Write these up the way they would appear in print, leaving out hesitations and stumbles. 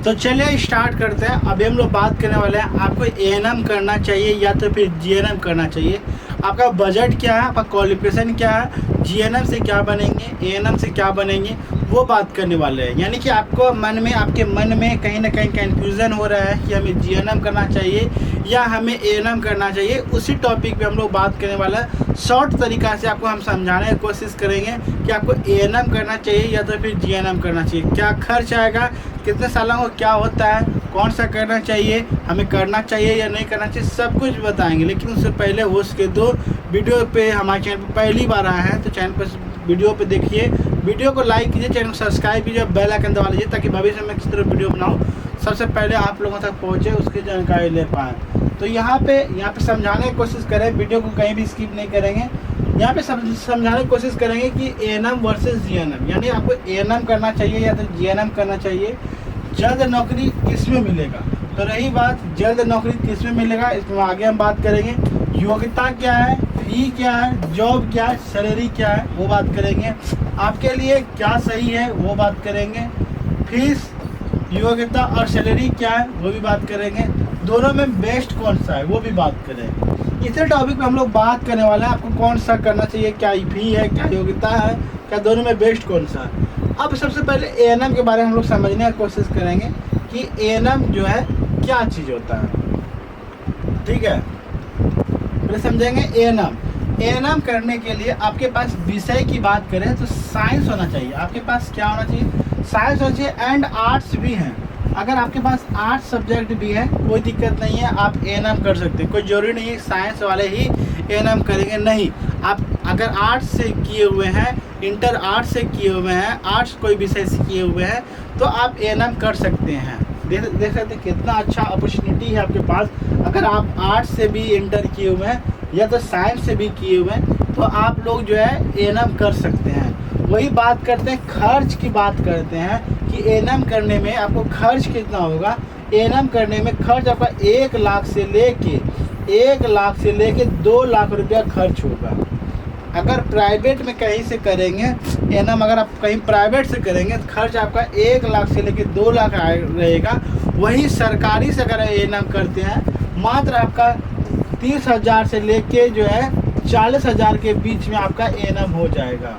तो चलिए स्टार्ट करते हैं। अभी हम लोग बात करने वाले हैं आपको एएनएम करना चाहिए या तो फिर जीएनएम करना चाहिए। आपका बजट क्या है, आपका क्वालिफिकेशन क्या है, जीएनएम से क्या बनेंगे, एएनएम से क्या बनेंगे, वो बात करने वाले हैं। यानी कि आपको आपके मन में कहीं ना कहीं कन्फ्यूज़न हो रहा है कि हमें जीएनएम करना चाहिए या हमें एएनएम करना चाहिए। उसी टॉपिक पे हम लोग बात करने वाला है। शॉर्ट तरीका से आपको हम समझाने की कोशिश करेंगे कि आपको एएनएम करना चाहिए या तो फिर जीएनएम करना चाहिए, क्या खर्च आएगा, कितने सालों को क्या होता है, कौन सा करना चाहिए, हमें करना चाहिए या नहीं करना चाहिए, सब कुछ बताएंगे। लेकिन उससे पहले हो सके तो वीडियो पे हमारे चैनल पर पहली बार आए हैं तो चैनल पर वीडियो पे देखिए, वीडियो को लाइक कीजिए, चैनल को सब्सक्राइब कीजिए, बेल आइकन दबा लीजिए ताकि भविष्य में किसी तरह वीडियो बनाऊँ सबसे पहले आप लोगों तक पहुँचे, उसकी जानकारी ले पाएँ। तो यहाँ पे समझाने की कोशिश करें, वीडियो को कहीं भी स्किप नहीं करेंगे। यहाँ पे समझाने की कोशिश करेंगे कि एएनएम वर्सेस जीएनएम, यानी आपको एएनएम करना चाहिए या तो जीएनएम करना चाहिए। जल्द नौकरी किस में मिलेगा, तो रही बात जल्द नौकरी किस में मिलेगा, इसमें आगे हम बात करेंगे। योग्यता क्या है, फी क्या है, जॉब क्या है, सैलरी क्या है, वो बात करेंगे। आपके लिए क्या सही है वो बात करेंगे। फीस, योग्यता और सैलरी क्या है वो भी बात करेंगे। दोनों में बेस्ट कौन सा है वो भी बात करेंगे। इसी टॉपिक पे हम लोग बात करने वाले हैं आपको कौन सा करना चाहिए, क्या फी है, क्या योग्यता है, क्या दोनों में बेस्ट कौन सा है। अब सबसे पहले एएनएम के बारे में हम लोग समझने की कोशिश करेंगे कि एएनएम जो है क्या चीज़ होता है। ठीक है, पहले समझेंगे एएनएम करने के लिए आपके पास विषय की बात करें तो साइंस होना चाहिए। आपके पास क्या होना चाहिए, साइंस होना चाहिए एंड आर्ट्स भी हैं। अगर आपके पास आर्ट्स सब्जेक्ट भी है कोई दिक्कत नहीं है, आप एएनएम कर सकते हैं। कोई जरूरी नहीं है साइंस वाले ही एएनएम करेंगे, नहीं। आप अगर आर्ट्स से किए हुए हैं, इंटर आर्ट्स से किए हुए हैं, आर्ट्स कोई विषय से किए हुए हैं तो आप एएनएम कर सकते हैं। देख सकते हैं कितना अच्छा अपॉर्चुनिटी है आपके पास। अगर आप आर्ट्स से भी इंटर किए हुए हैं या तो साइंस से भी किए हुए हैं तो आप लोग जो है एएनएम कर सकते हैं। वही बात करते हैं, खर्च की बात करते हैं कि एएनएम करने में आपको खर्च कितना होगा। एएनएम करने में खर्च आपका 1 लाख से लेके 2 लाख रुपया खर्च होगा। अगर प्राइवेट में कहीं से करेंगे एएनएम, अगर आप कहीं प्राइवेट से करेंगे तो खर्च आपका 1 लाख से लेके 2 लाख रहेगा। वही सरकारी से अगर एएनएम करते हैं मात्र आपका 30,000 से लेके जो है 40,000 के बीच में आपका एएनएम हो जाएगा।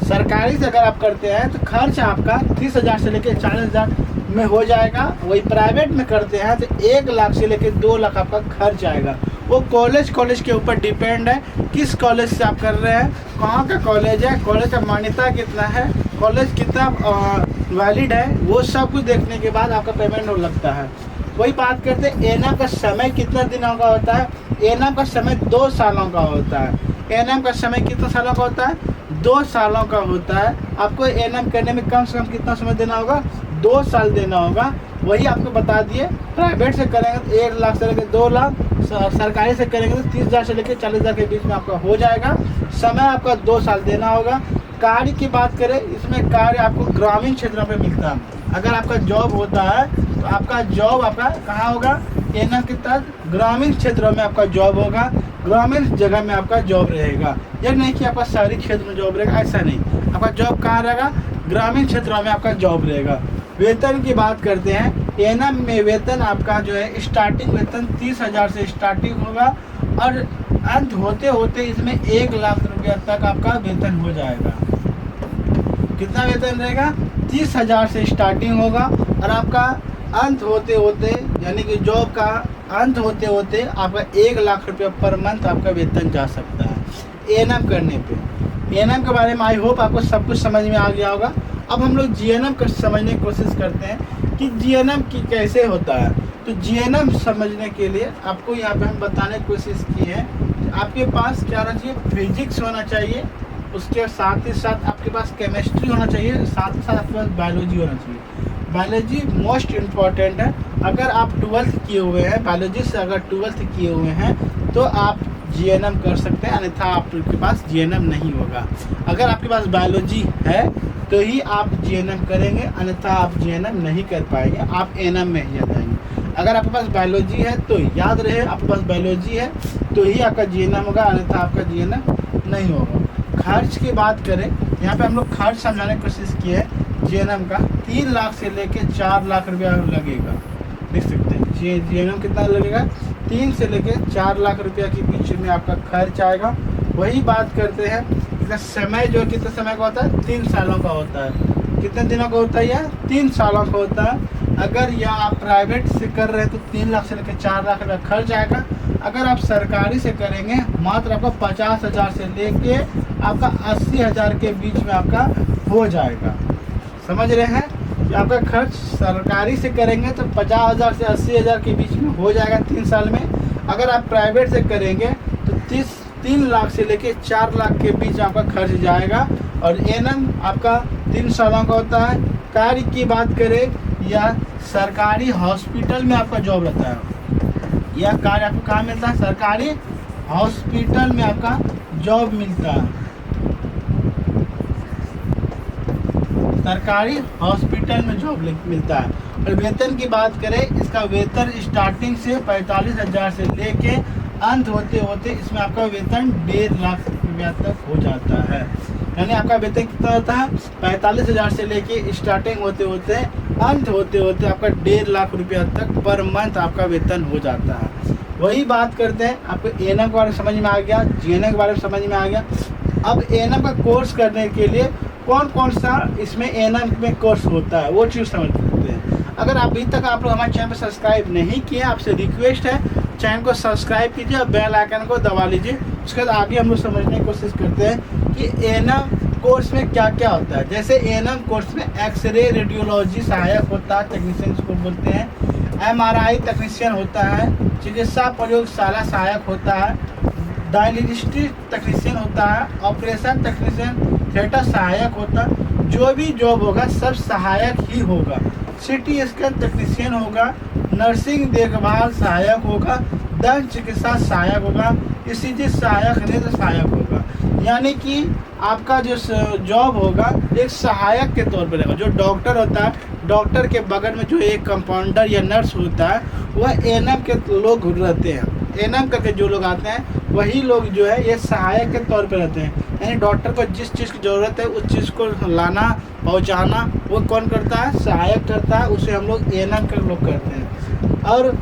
सरकारी से अगर आप करते हैं तो खर्च आपका 30,000 से लेकर 40,000 में हो जाएगा। वही प्राइवेट में करते हैं तो 1 लाख से लेकर 2 लाख आपका खर्च आएगा। वो कॉलेज के ऊपर डिपेंड है, किस कॉलेज से आप कर रहे हैं, कहाँ का कॉलेज है, कॉलेज का मान्यता कितना है, कॉलेज कितना वैलिड है, वो सब कुछ देखने के बाद आपका पेमेंट हो लगता है। वही बात करते हैं एएनएम का समय कितना दिनों का होता है। एएनएम का समय 2 सालों का होता है। एएनएम का समय कितना सालों का होता है, 2 सालों का होता है। आपको एएनएम करने में कम से कम कितना समय देना होगा, 2 साल देना होगा। वही आपको बता दिए, प्राइवेट से करेंगे तो 1 लाख से लेकर 2 लाख, सरकारी से करेंगे तो 30,000 से लेकर 40,000 के बीच में आपका हो जाएगा। समय आपका 2 साल देना होगा। कार्य की बात करें, इसमें कार्य आपको ग्रामीण क्षेत्रों में मिलता है। अगर आपका जॉब होता है तो आपका जॉब आपका कहाँ होगा, एएनएम के तहत ग्रामीण क्षेत्रों में आपका जॉब होगा। ग्रामीण जगह में आपका जॉब रहेगा। यह नहीं कि आपका शहरी क्षेत्र में जॉब रहेगा, ऐसा नहीं। आपका जॉब कहाँ रहेगा, ग्रामीण क्षेत्रों में आपका जॉब रहेगा। वेतन की बात करते हैं, एएनएम में वेतन आपका जो है स्टार्टिंग वेतन 30,000 से स्टार्टिंग होगा और अंत होते होते इसमें 1 लाख रुपया तक आपका वेतन हो जाएगा। कितना वेतन रहेगा, 30,000 से स्टार्टिंग होगा और आपका अंत होते होते यानी कि जॉब का अंत होते होते आपका 1 लाख रुपया पर मंथ आपका वेतन जा सकता है एएनएम करने पे। एएनएम के बारे में आई होप आपको सब कुछ समझ में आ गया होगा। अब हम लोग जीएनएम को समझने की कोशिश करते हैं कि जीएनएम की कैसे होता है। तो जीएनएम समझने के लिए आपको यहाँ पे हम बताने की कोशिश की है कि आपके पास क्या होना चाहिए, फिजिक्स होना चाहिए, उसके साथ ही साथ आपके पास केमिस्ट्री होना चाहिए, साथ ही साथ आपके पास बायोलॉजी होना चाहिए। बायोलॉजी मोस्ट इम्पॉर्टेंट है। अगर आप 12th किए हुए हैं, बायोलॉजी से अगर 12th किए हुए हैं तो आप जीएनएम कर सकते हैं, अन्यथा आपके पास जीएनएम नहीं होगा। अगर आपके पास बायोलॉजी है तो ही आप जीएनएम करेंगे, अन्यथा आप जीएनएम नहीं कर पाएंगे, आप एएनएम में ही आ जाएंगे। अगर आपके पास बायोलॉजी है तो याद रहे, आपके पास बायोलॉजी है तो ही आपका जीएनएम होगा, अन्यथा आपका जीएनएम नहीं होगा। खर्च की बात करें, यहाँ पे हम लोग खर्च समझाने की कोशिश की है। जीएनएम का 3 लाख से लेके 4 लाख रुपया लगेगा। देख सकते हैं जीएनएम कितना लगेगा, 3 से लेके 4 लाख रुपया के बीच में आपका खर्च आएगा। वही बात करते हैं इसका समय जो कितने समय का होता है, 3 सालों का होता है। कितने दिनों का होता है यह, 3 सालों का होता है। अगर यह आप प्राइवेट से कर रहे हैं तो 3 लाख से लेकर 4 लाख रुपया खर्च आएगा। अगर आप सरकारी से करेंगे मात्र आपका 50,000 से लेके आपका 80,000 के बीच में आपका हो जाएगा। समझ रहे हैं कि आपका खर्च सरकारी से करेंगे तो 50,000 से 80,000 के बीच में हो जाएगा 3 साल में। अगर आप प्राइवेट से करेंगे तो 3 लाख से लेके 4 लाख के बीच आपका खर्च जाएगा। और एएनएम आपका 3 सालों का होता है। कार्य की बात करें या सरकारी हॉस्पिटल में आपका जॉब रहता है, यह कार्य आपको कहाँ मिलता है, सरकारी हॉस्पिटल में आपका जॉब मिलता है। सरकारी हॉस्पिटल में जॉब मिलता है। और वेतन की बात करें, इसका वेतन स्टार्टिंग से 45,000 से लेके अंत होते होते इसमें आपका वेतन 1.5 लाख रुपया तक हो जाता है। यानी आपका वेतन कितना होता है, 45,000 से लेके स्टार्टिंग होते होते अंत होते होते आपका 1.5 लाख रुपया तक पर मंथ आपका वेतन हो जाता है। वही बात करते हैं, आपको एएनएम के बारे में समझ में आ गया, जीएनएम के बारे में समझ में आ गया। अब एएनएम का कोर्स करने के लिए कौन कौन सा इसमें एएनएम में कोर्स होता है वो चीज़ समझ सकते हैं। अगर अभी तक आप लोग हमारे चैनल पर सब्सक्राइब नहीं किए, आपसे रिक्वेस्ट है चैनल को सब्सक्राइब कीजिए और बेल आइकन को दबा लीजिए। उसके बाद आगे हम लोग समझने की कोशिश करते हैं कि एएनएम कोर्स में क्या क्या होता है। जैसे एएनएम कोर्स में एक्सरे रेडियोलॉजी सहायक होता है, टेक्नीशियन को बोलते हैं। एमआरआई टेक्नीशियन होता है, चिकित्सा प्रयोगशाला सहायक होता है, डायलिस्टिक टेक्नीशियन होता है, ऑपरेशन टेक्नीशियन, थिएटर सहायक होता है। जो भी जॉब होगा सब सहायक ही होगा। सिटी स्कैन टेक्नीशियन होगा, नर्सिंग देखभाल सहायक होगा, दंत चिकित्सा सहायक होगा, ईसीजी सहायक, नेत्र सहायक होगा। यानी कि आपका जो जॉब होगा एक सहायक के तौर पर रहेगा। जो डॉक्टर होता है, डॉक्टर के बगल में जो एक कंपाउंडर या नर्स होता है वह एएनएम के लोग रहते हैं। एएनएम करके जो लोग आते हैं वही लोग जो है ये सहायक के तौर पर रहते हैं। यानी डॉक्टर को जिस चीज़ की ज़रूरत है उस चीज़ को लाना पहुंचाना वो कौन करता है, सहायक करता है। उसे हम लोग एएनएम के लोग करते हैं। और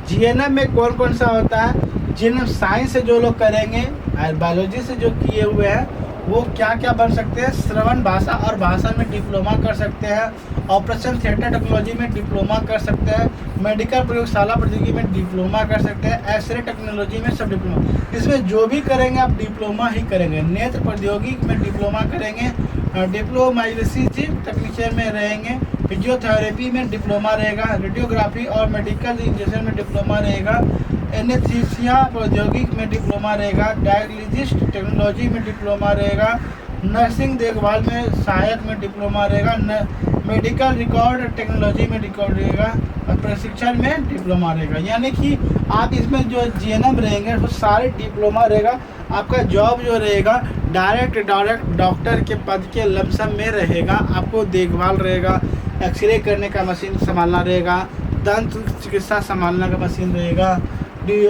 जीएनएम में कौन कौन सा होता है, जिन साइंस से जो लोग करेंगे और बायोलॉजी से जो किए हुए हैं वो क्या क्या बन सकते हैं, श्रवण भाषा और भाषण में डिप्लोमा कर सकते हैं, ऑपरेशन थिएटर टेक्नोलॉजी में डिप्लोमा कर सकते हैं, मेडिकल प्रयोगशाला प्रौद्योगिकी में डिप्लोमा कर सकते हैं, एक्सरे टेक्नोलॉजी में सब डिप्लोमा। इसमें जो भी करेंगे आप डिप्लोमा ही करेंगे। नेत्र प्रौद्योगिकी में डिप्लोमा करेंगे, डिप्लोमाइसी टेक्नीशियन में रहेंगे, फिजियोथेरेपी में डिप्लोमा रहेगा, रेडियोग्राफी और मेडिकल इंजीनियरिंग में डिप्लोमा रहेगा, एनेस्थीसिया प्रौद्योगिकी में डिप्लोमा रहेगा, डायलिसिस टेक्नोलॉजी में डिप्लोमा रहेगा, नर्सिंग देखभाल में सहायक में डिप्लोमा रहेगा, मेडिकल रिकॉर्ड टेक्नोलॉजी में रिकॉर्ड रहेगा और प्रशिक्षण में डिप्लोमा रहेगा। यानी कि आप इसमें जो जीएनएम रहेंगे वो सारे डिप्लोमा रहेगा। आपका जॉब जो रहेगा डायरेक्ट डॉक्टर के पद के लमसम में रहेगा। आपको देखभाल रहेगा, एक्सरे करने का मशीन संभालना रहेगा, दंत चिकित्सा संभालने का मशीन रहेगा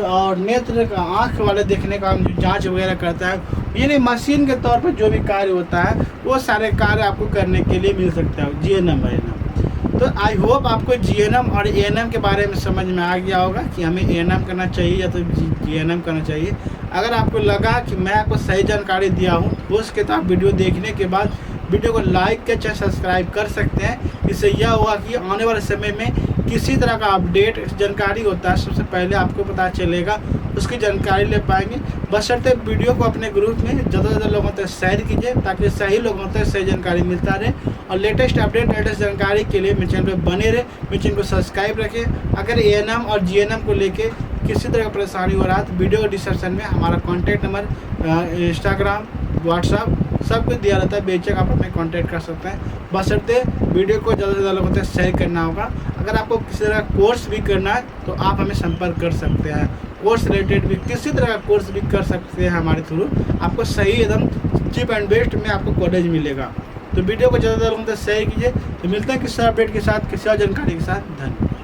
और नेत्र का आँख वाले देखने का जांच वगैरह करता है। यानी मशीन के तौर पर जो भी कार्य होता है वो सारे कार्य आपको करने के लिए मिल सकता है जीएनएम एएनएम। तो आई होप आपको जीएनएम और एएनएम के बारे में समझ में आ गया होगा कि हमें एएनएम करना चाहिए या तो जीएनएम करना चाहिए। अगर आपको लगा कि मैं आपको सही जानकारी दिया हूँ तो उसके तो आप वीडियो देखने के बाद वीडियो को लाइक कर चैनल सब्सक्राइब कर सकते हैं। इससे यह होगा कि आने वाले समय में किसी तरह का अपडेट जानकारी होता है सबसे पहले आपको पता चलेगा, उसकी जानकारी ले पाएंगे। बशर्ते वीडियो को अपने ग्रुप में ज़्यादा से ज़्यादा लोगों तक शेयर कीजिए ताकि सही लोगों तक सही जानकारी मिलता रहे और लेटेस्ट अपडेट लेटेस्ट जानकारी के लिए मेरे चैनल पर बने रहे। मेरे चैनल को सब्सक्राइब रखें। अगर एएनएम और जीएनएम को लेके किसी तरह का परेशानी हो रहा है तो वीडियो डिस्क्रिप्शन में हमारा कॉन्टैक्ट नंबर, इंस्टाग्राम, व्हाट्सअप सब कुछ दिया रहता है। बेशक आप हमें कांटेक्ट कर सकते हैं। बशर्ते वीडियो को ज़्यादा से ज़्यादा लोगों तक शेयर करना होगा। अगर आपको किसी तरह का कोर्स भी करना है तो आप हमें संपर्क कर सकते हैं। कोर्स रिलेटेड भी किसी तरह का कोर्स भी कर सकते हैं हमारे थ्रू। आपको सही एकदम चीप एंड बेस्ट में आपको कॉलेज मिलेगा। तो वीडियो को ज़्यादा से ज़्यादा लोगों तक शेयर कीजिए। तो मिलते हैं किसी अपडेट के साथ, किसी और जानकारी के साथ। धन्यवाद।